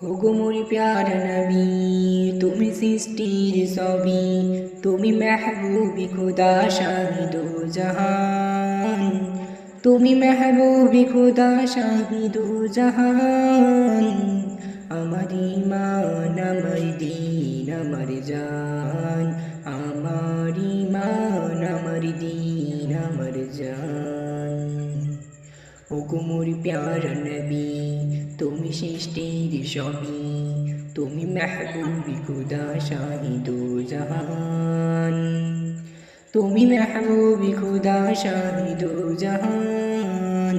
ওগো মোর প্যারা নবী, তুমি সৃষ্টির ছবি, তুমি মেহবুবি খুদা শাহিদো জাহান, তুমি মেহবুবি খুদা শাহিদো জাহান। আমার ঈমান আমার দীন আমার জান, আমার ঈমান আমার দীন আমার জান। ওগো মোর প্যারা নবী, তুমি সৃষ্টির ছবি, তুমি মেহবুবি খুদা শাহিদো জাহান, তুমি মেহবুবি খুদা শাহিদো জাহান।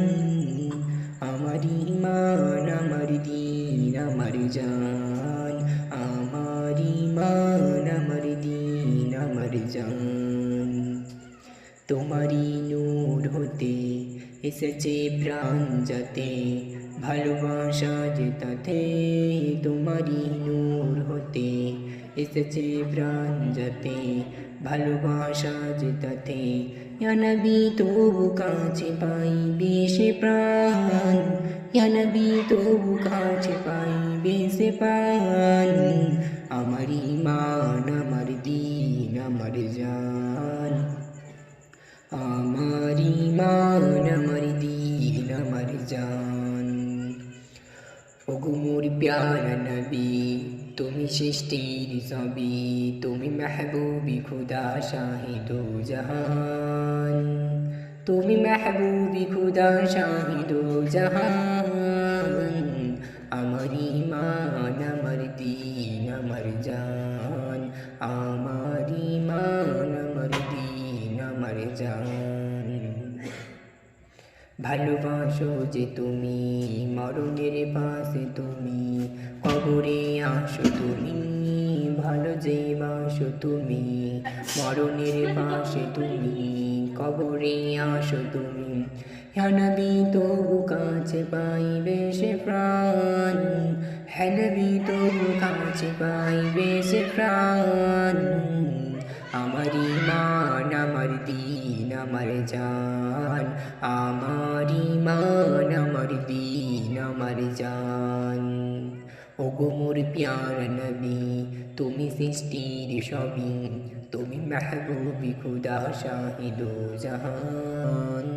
আমার ঈমান আমার দীন আমার জান, আমার ঈমান আমার দীন আমার জান। তোমারি নূর হতে এসেছে প্রাণ যাতে, ভালোবাসা যে তাতে। তোমারি নূর হতে এসেছে প্রাণ যাতে, ভালোবাসা যে তাতে। ইয়া নবী তবু কাছে পাইবে সে প্রাণ, ইয়া নবী তবু কাছে পাইবে সে প্রাণ। আমার ঈমান আমার দীন আমার জান, আমার ঈমান আমার দীন আমার জান। ওগো মোর প্যারা নবী, তুমি সৃষ্টির ছবি, তুমি মেহবুবি খুদা শাহিদো জাহান, তুমি মেহবুবি খুদা শাহিদো জাহান। আমার ঈমান আমার দীন আমার জান, আমার ঈমান আমার দীন আমার জান। ভালোবাসো যে তুমি, মরণের পাশে তুমি, কবরে আসো তুমি। ভালো যে বাসো তুমি, মরণের পাশে তুমি, কবরে আসো তুমি। ইয়া নবী তবু কাছে পাইবে সে প্রাণ, হ্যাঁ নবী তবু কাছে পাইবে সে প্রাণ। আমার ঈমান আমার দীন আমার জান, আমার ঈমান আমার দীন আমার জান। ওগো মোর প্যারা নবী, তুমি সৃষ্টির ছবি, তুমি মেহবুবি খুদা শাহিদো জাহান,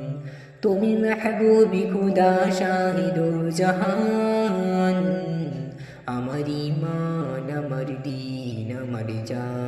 তুমি মেহবুবি খুদা শাহিদো জাহান। আমার ঈমান আমার দীন আমার জান।